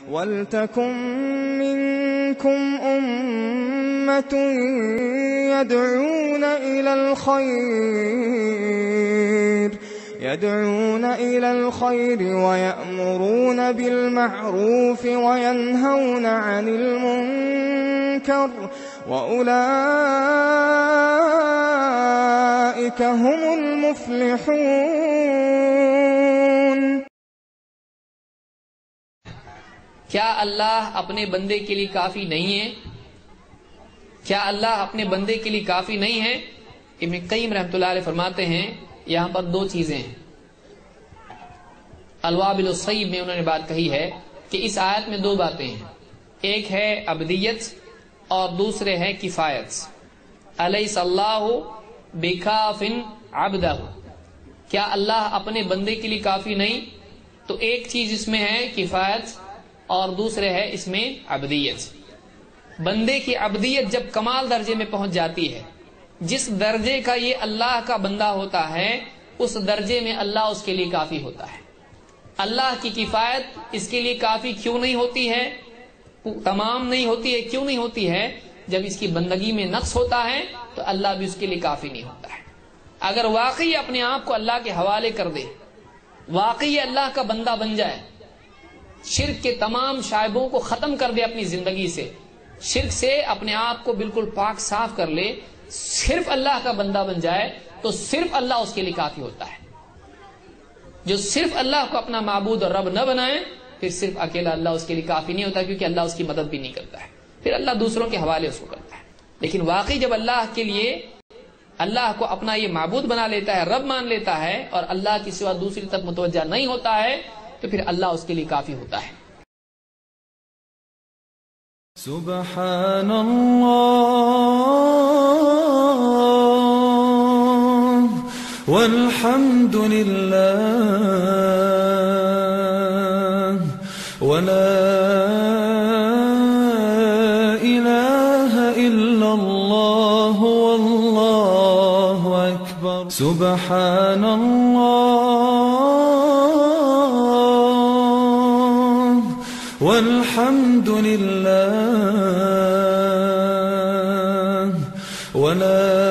وَلْتَكُن مِّنكُمْ أُمَّةٌ يَدْعُونَ إِلَى الْخَيْرِ وَيَأْمُرُونَ بِالْمَعْرُوفِ وَيَنْهَوْنَ عَنِ الْمُنكَرِ وَأُولَئِكَ هُمُ الْمُفْلِحُونَ۔ کیا اللہ اپنے بندے کے لیے کافی نہیں ہے؟ کیا اللہ اپنے بندے کے لیے کافی نہیں ہے؟ ابن قیم رحمۃ اللہ علیہ فرماتے ہیں یہاں پر دو چیزیں ہیں۔ الوابل الصیب میں انہوں نے بات کہی ہے کہ اس آیت میں دو باتیں ہیں، ایک ہے عبدیت اور دوسرے ہے کفایت۔ الیس اللہ بکاف عبدہ، کیا اللہ اپنے بندے کے لیے کافی نہیں؟ تو ایک چیز اس میں ہے کفایت اور دوسرے ہے اس میں عبدیت۔ بندے کی عبدیت جب کمال درجے میں پہنچ جاتی ہے، جس درجے کا یہ اللہ کا بندہ ہوتا ہے اس درجے میں اللہ اس کے لیے کافی ہوتا ہے۔ اللہ کی کفایت اس کے لیے کافی کیوں نہیں ہوتی ہے، تمام نہیں ہوتی ہے؟ کیوں نہیں ہوتی ہے؟ جب اس کی بندگی میں نقص ہوتا ہے تو اللہ بھی اس کے لیے کافی نہیں ہوتا ہے۔ اگر واقعی اپنے آپ کو اللہ کے حوالے کر دے، واقعی اللہ کا بندہ بن جائے، شرک کے تمام شائبوں کو ختم کر دے اپنی زندگی سے، شرک سے اپنے آپ کو بالکل پاک صاف کر لے، صرف اللہ کا بندہ بن جائے تو صرف اللہ اس کے لیے کافی ہوتا ہے۔ جو صرف اللہ کو اپنا معبود اور رب نہ بنائے، پھر صرف اکیلا اللہ اس کے لیے کافی نہیں ہوتا، کیونکہ اللہ اس کی مدد بھی نہیں کرتا ہے، پھر اللہ دوسروں کے حوالے اس کو کرتا ہے۔ لیکن واقعی جب اللہ کے لیے اللہ کو اپنا یہ معبود بنا لیتا ہے، رب مان لیتا ہے، اور اللہ کی سوا دوسری طرف متوجہ نہیں ہوتا ہے، تو پھر اللہ اس کے لیے کافی ہوتا ہے۔ سبحان اللہ والحمد للہ ولا الہ الا اللہ واللہ اکبر۔ سبحان اللہ والحمد للہ ولا